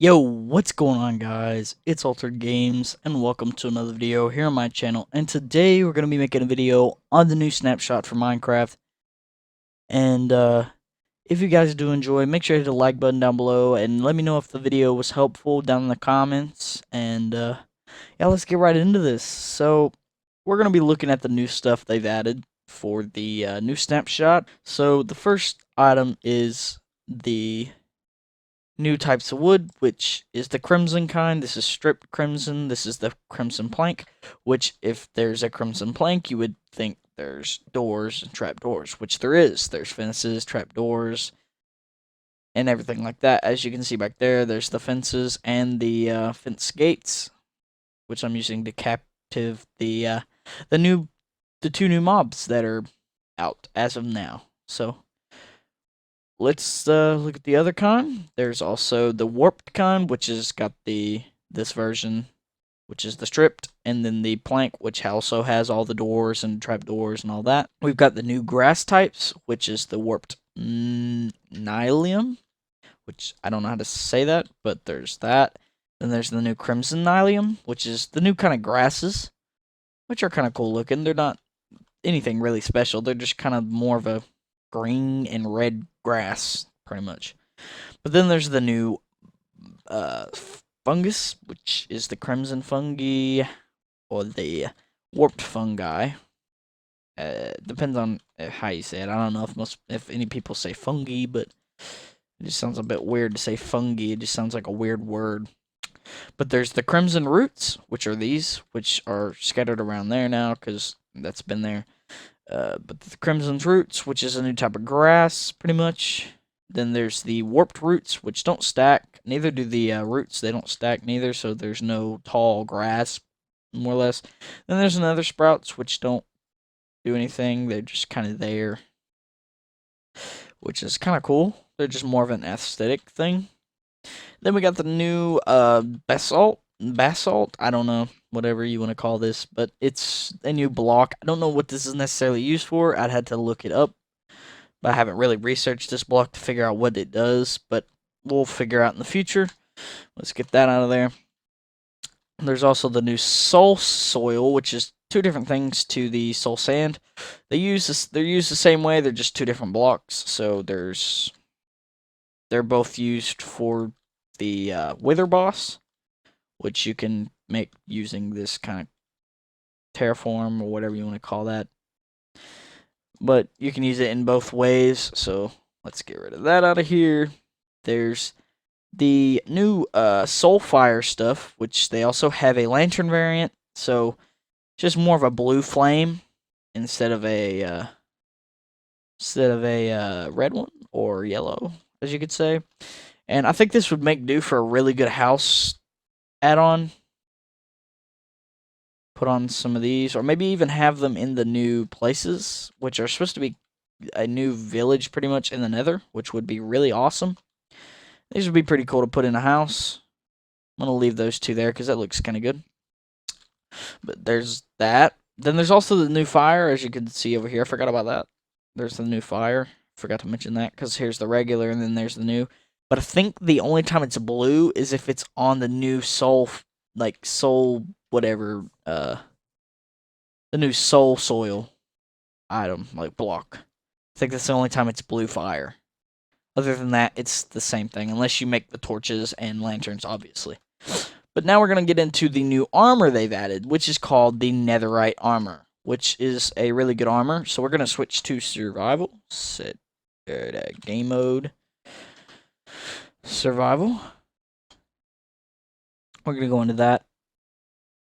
Yo, what's going on, guys? It's Altered Games and welcome to another video here on my channel. And today we're going to be making a video on the new snapshot for Minecraft. And if you guys do enjoy, make sure to hit the like button down below and let me know if the video was helpful down in the comments. And yeah, let's get right into this. So we're going to be looking at the new stuff they've added for the new snapshot. So the first item is the new types of wood, which is the crimson kind. This is stripped crimson. This is the crimson plank, which if there's a crimson plank, you would think there's doors and trap doors, which there is. There's fences, trap doors, and everything like that. As you can see back there, there's the fences and the fence gates, which I'm using to captive the two new mobs that are out as of now. So let's look at the other kind. There's also the warped kind, which has got this version, which is the stripped, and then the plank, which also has all the doors and trap doors and all that. We've got the new grass types, which is the warped nylium, which I don't know how to say that, but there's that. Then there's the new crimson nylium, which is the new kind of grasses, which are kind of cool looking. They're not anything really special. They're just kind of more of a green and red grass, pretty much. But then there's the new uh, fungus, which is the crimson fungi or the warped fungi. Depends on how you say it. I don't know if any people say fungi, but it just sounds a bit weird to say fungi. It just sounds like a weird word. But there's the crimson roots, which are these, which are scattered around there now because that's been there. But the crimson's roots, which is a new type of grass, pretty much. Then there's the warped roots, which don't stack. Neither do the roots. They don't stack neither, so there's no tall grass, more or less. Then there's another sprouts, which don't do anything. They're just kind of there, which is kind of cool. They're just more of an aesthetic thing. Then we got the new basalt. I don't know, whatever you want to call this, but it's a new block. I don't know what this is necessarily used for. I'd had to look it up, but I haven't really researched this block to figure out what it does, but we'll figure out in the future. Let's get that out of there. There's also the new soul soil, which is two different things to the soul sand. They're used the same way, they're just two different blocks. So they're both used for the wither boss, which you can make using this kind of terraform or whatever you want to call that. But you can use it in both ways, so let's get rid of that out of here. There's the new Soulfire stuff, which they also have a lantern variant, so just more of a blue flame instead of a red one or yellow, as you could say. And I think this would make do for a really good house add-on. Put on some of these, or maybe even have them in the new places, which are supposed to be a new village pretty much in the Nether, which would be really awesome. These would be pretty cool to put in a house. I'm going to leave those two there because that looks kind of good. But there's that. Then there's also the new fire, as you can see over here. I forgot about that. There's the new fire. Forgot to mention that because here's the regular and then there's the new. But I think the only time it's blue is if it's on the new soul whatever, the new soul soil item, like block. I think that's the only time it's blue fire. Other than that, it's the same thing, unless you make the torches and lanterns, obviously. But now we're going to get into the new armor they've added, which is called the netherite armor, which is a really good armor. So we're going to switch to survival. Set game mode. Survival. We're going to go into that.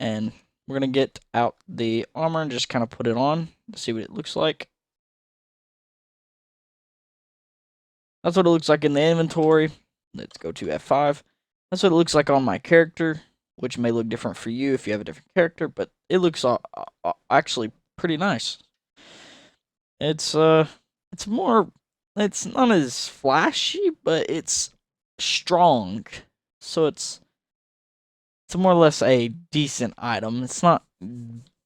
And we're going to get out the armor and just kind of put it on to see what it looks like. That's what it looks like in the inventory. Let's go to F5. That's what it looks like on my character, which may look different for you if you have a different character, but it looks actually pretty nice. It's not as flashy, but it's strong. So it's more or less a decent item. It's not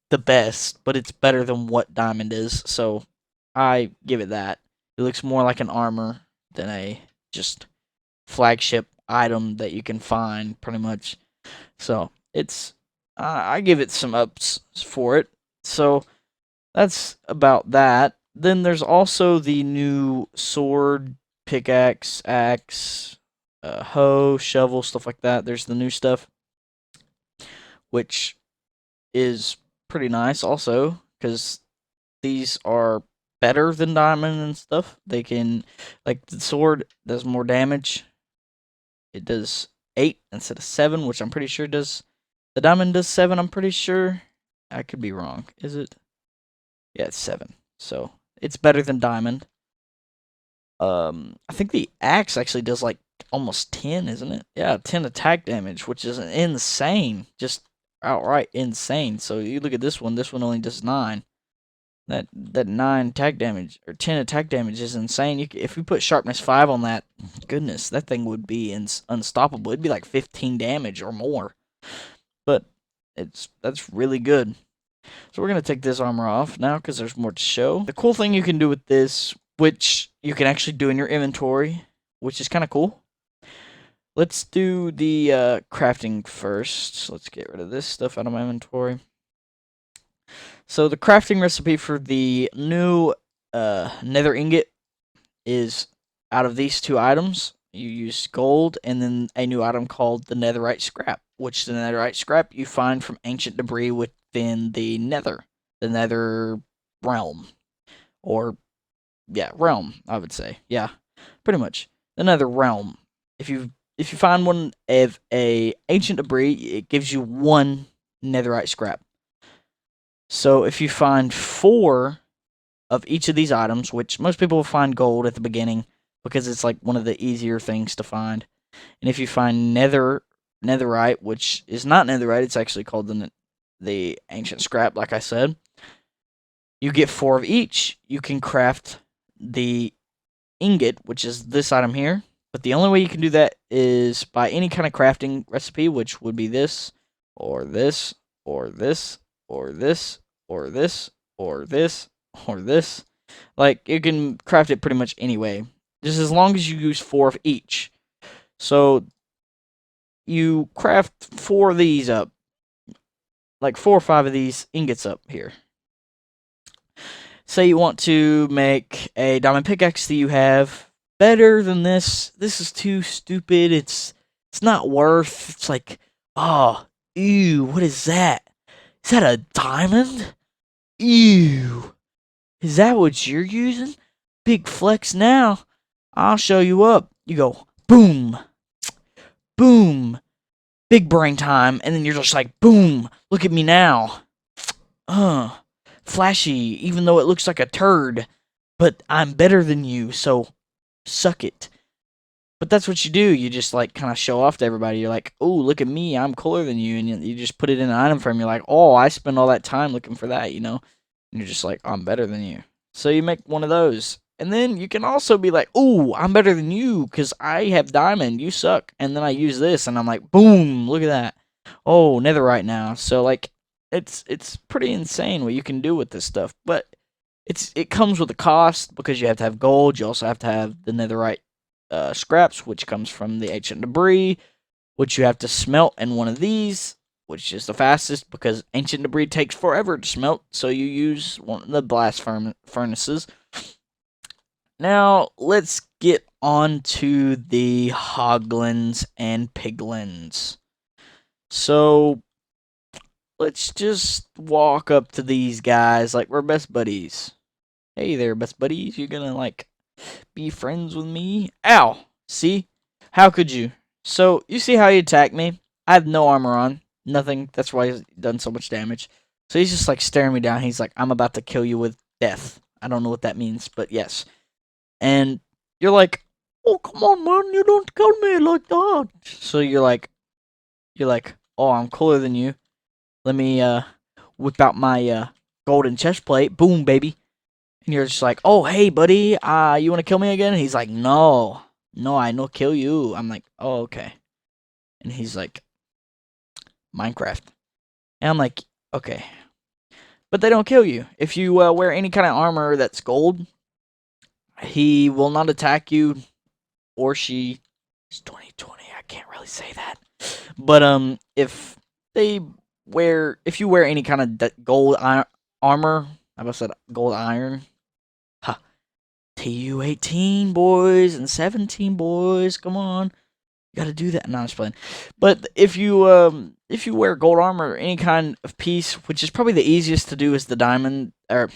the best, but it's better than what diamond is, so I give it that. It looks more like an armor than a just flagship item that you can find, pretty much. So it's I give it some ups for it. So that's about that. Then there's also the new sword, pickaxe, axe, hoe, shovel, stuff like that. There's the new stuff, which is pretty nice also, because these are better than diamond and stuff. They can, like, the sword does more damage. It does 8 instead of 7, which I'm pretty sure does. The diamond does 7, I'm pretty sure. I could be wrong. Is it? Yeah, it's 7. So it's better than diamond. I think the axe actually does like almost 10, isn't it? Yeah, 10 attack damage, which is insane. Just outright insane. So you look at this one only does 9. That 9 attack damage or 10 attack damage is insane. If we put sharpness 5 on that, goodness, that thing would be unstoppable. It'd be like 15 damage or more. But that's really good. So we're gonna take this armor off now because there's more to show. The cool thing you can do with this, which you can actually do in your inventory, which is kind of cool. Let's do the crafting first. Let's get rid of this stuff out of my inventory. So the crafting recipe for the new nether ingot is out of these 2 items. You use gold and then a new item called the netherite scrap, which the netherite scrap you find from ancient debris within the nether realm. Or, yeah, realm, I would say. Yeah, pretty much. The nether realm. If you find one of a ancient debris, it gives you 1 netherite scrap. So if you find 4 of each of these items, which most people will find gold at the beginning because it's like one of the easier things to find. And if you find netherite, which is not netherite, it's actually called the ancient scrap, like I said, you get 4 of each. You can craft the ingot, which is this item here. But the only way you can do that is by any kind of crafting recipe, which would be this, or this, or this, or this, or this, or this, or this. Like, you can craft it pretty much any way, just as long as you use 4 of each. So you craft 4 of these up, like 4 or 5 of these ingots up here. Say you want to make a diamond pickaxe that you have better than this. This is too stupid. It's not worth. It's like, oh, ew, what is that? Is that a diamond? Ew. Is that what you're using? Big flex now. I'll show you up. You go, boom, boom, big brain time, and then you're just like, boom, look at me now. Flashy, even though it looks like a turd, but I'm better than you, so suck it. But that's what you do. You just like kind of show off to everybody. You're like, oh, look at me, I'm cooler than you, and you just put it in an item frame. You're like, oh, I spent all that time looking for that, And you're just like, I'm better than you. So you make one of those. And then you can also be like, ooh, I'm better than you because I have diamond, you suck. And then I use this and I'm like, boom, look at that. Oh, netherite now. So like it's pretty insane what you can do with this stuff. But it comes with a cost because you have to have gold. You also have to have the netherite scraps, which comes from the ancient debris, which you have to smelt in one of these, which is the fastest because ancient debris takes forever to smelt. So you use one of the blast furnaces. Now, let's get on to the hoglins and piglins. So, let's just walk up to these guys like we're best buddies. Hey there, best buddies. You're gonna, like, be friends with me? Ow! See? How could you? So, you see how he attacked me? I have no armor on. Nothing. That's why he's done so much damage. So, he's just, like, staring me down. He's like, I'm about to kill you with death. I don't know what that means, but yes. And you're like, oh, come on, man, you don't kill me like that. So you're like, oh, I'm cooler than you. Let me whip out my golden chest plate. Boom, baby. And you're just like, oh, hey, buddy, you want to kill me again? And he's like, no, I no kill you. I'm like, oh, okay. And he's like, Minecraft. And I'm like, okay. But they don't kill you. If you wear any kind of armor that's gold, he will not attack you, or she. It's 2020. I can't really say that. But if you wear any kind of gold armor, I about said gold iron. Ha. TU-18 boys and 17 boys, come on. You gotta do that. No, I'm just playing. But if you wear gold armor or any kind of piece, which is probably the easiest to do is the diamond, or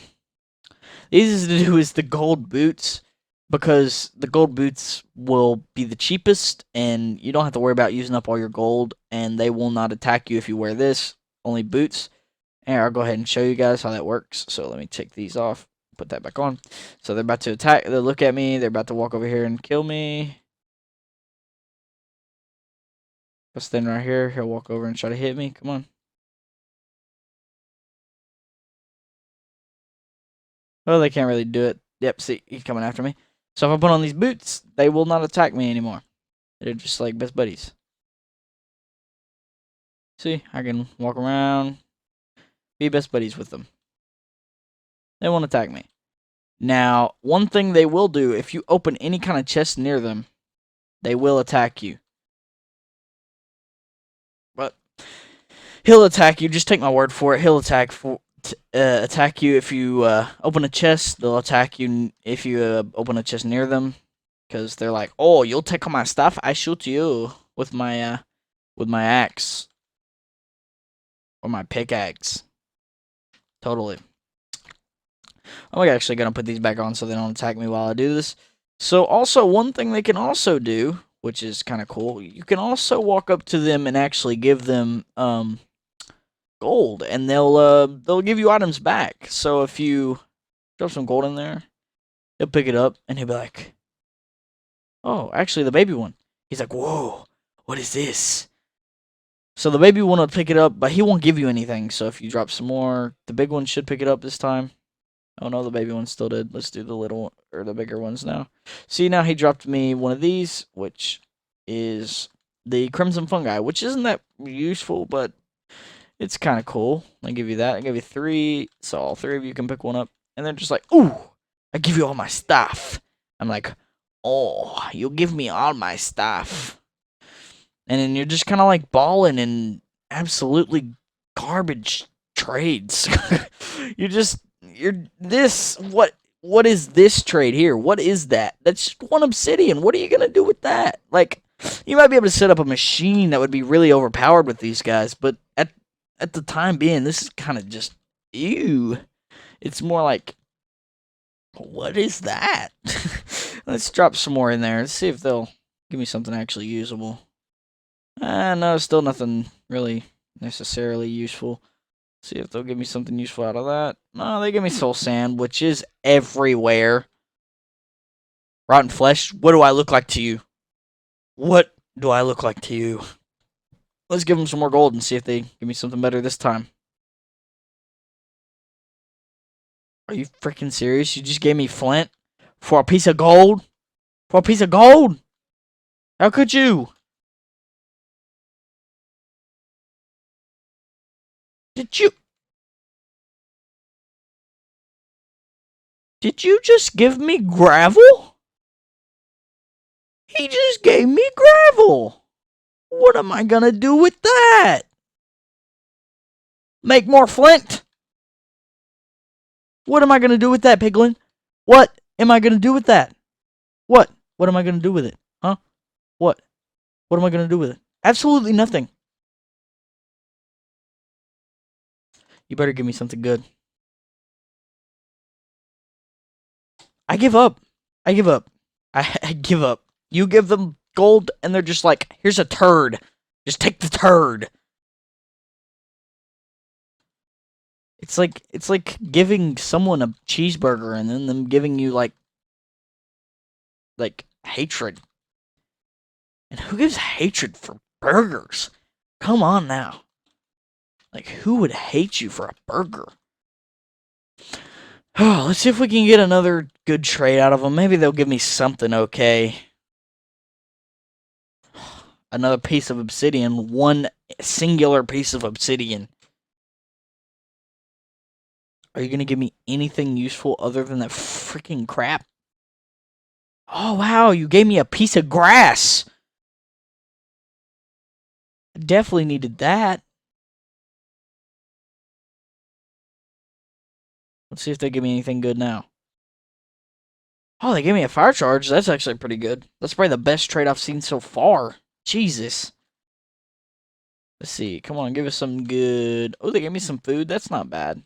the easiest to do is the gold boots, because the gold boots will be the cheapest, and you don't have to worry about using up all your gold, and they will not attack you if you wear this. Only boots. And I'll go ahead and show you guys how that works. So let me take these off, put that back on. So they're about to attack. They'll look at me. They're about to walk over here and kill me. I'll stand right here. He'll walk over and try to hit me. Come on. Oh, they can't really do it. Yep, see, he's coming after me. So if I put on these boots, they will not attack me anymore. They're just like best buddies. See, I can walk around, be best buddies with them. They won't attack me. Now, one thing they will do, if you open any kind of chest near them, they will attack you. But he'll attack you. Just take my word for it. He'll attack you if you open a chest. They'll attack you if you open a chest near them, because they're like, "Oh, you'll take all my stuff. I shoot you with my axe or my pickaxe." Totally. I'm actually gonna put these back on so they don't attack me while I do this. So also, one thing they can also do, which is kind of cool, you can also walk up to them and actually give them gold, and they'll give you items back. So if you drop some gold in there, he'll pick it up and he'll be like, "Oh, actually, the baby one." He's like, "Whoa, what is this?" So the baby one will pick it up, but he won't give you anything. So if you drop some more, the big one should pick it up this time. Oh no, the baby one still did. Let's do the little one, or the bigger ones now. See, now he dropped me one of these, which is the crimson fungi, which isn't that useful, but it's kind of cool. I give you that. I give you 3, so all 3 of you can pick one up. And they're just like, "Ooh, I give you all my stuff." I'm like, "Oh, you'll give me all my stuff." And then you're just kind of like balling in absolutely garbage trades. What is this trade here? What is that? That's just 1 obsidian. What are you gonna do with that? Like, you might be able to set up a machine that would be really overpowered with these guys, but at the time being, this is kind of just ew. It's more like, what is that? Let's drop some more in there. Let's see if they'll give me something actually usable. No, still nothing really necessarily useful. See if they'll give me something useful out of that. No, they give me soul sand, which is everywhere. Rotten flesh, what do I look like to you? What do I look like to you? Let's give them some more gold and see if they give me something better this time. Are you freaking serious? You just gave me flint for a piece of gold? For a piece of gold? How could you? Did you just give me gravel? He just gave me gravel. What am I gonna do with that? Make more flint? What am I gonna do with that, piglin? What am I gonna do with that? What? What am I gonna do with it? Huh? What? What am I gonna do with it? Absolutely nothing. You better give me something good. I give up. I give up. I give up. You give them gold and they're just like, "Here's a turd. Just take the turd." It's like giving someone a cheeseburger and then them giving you like hatred. And who gives hatred for burgers? Come on now. Like, who would hate you for a burger? Oh, let's see if we can get another good trade out of them. Maybe they'll give me something okay. Another piece of obsidian. 1 singular piece of obsidian. Are you going to give me anything useful other than that freaking crap? Oh, wow. You gave me a piece of grass. Definitely needed that. Let's see if they give me anything good now. Oh, they gave me a fire charge. That's actually pretty good. That's probably the best trade I've seen so far. Jesus. Let's see. Come on, give us some good. Oh, they gave me some food. That's not bad.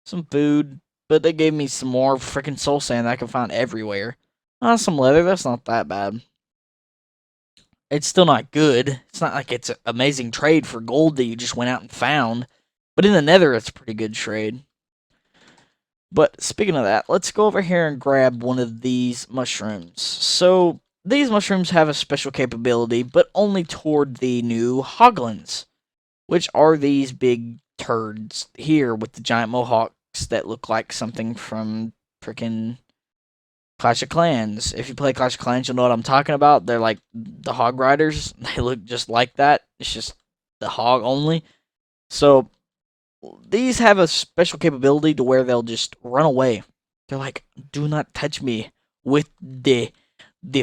Some food. But they gave me some more freaking soul sand that I can find everywhere. Some leather. That's not that bad. It's still not good. It's not like it's an amazing trade for gold that you just went out and found. But in the Nether, it's a pretty good trade. But speaking of that, let's go over here and grab one of these mushrooms. So, these mushrooms have a special capability, but only toward the new hoglins, which are these big turds here with the giant mohawks that look like something from freaking Clash of Clans. If you play Clash of Clans, you'll know what I'm talking about. They're like the hog riders. They look just like that. It's just the hog only. So these have a special capability to where they'll just run away. They're like, do not touch me with the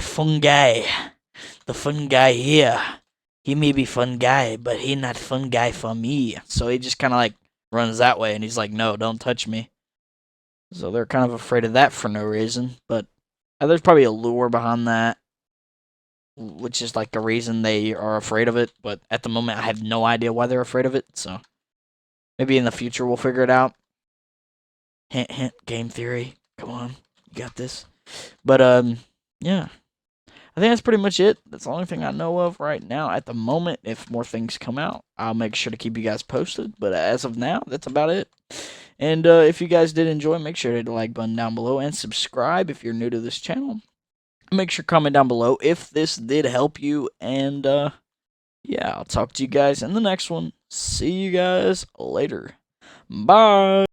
fungi. The fun guy here. He may be fun guy, but he not fun guy for me. So he just kind of like runs that way, and he's like, no, don't touch me. So they're kind of afraid of that for no reason. But there's probably a lure behind that, which is like the reason they are afraid of it. But at the moment, I have no idea why they're afraid of it. So maybe in the future we'll figure it out. Hint, hint, game theory. Come on, you got this. But yeah. I think that's pretty much it. That's the only thing I know of right now at the moment. If more things come out, I'll make sure to keep you guys posted. But as of now, that's about it. And if you guys did enjoy, make sure to hit the like button down below and subscribe if you're new to this channel. Make sure to comment down below if this did help you. And yeah, I'll talk to you guys in the next one. See you guys later. Bye.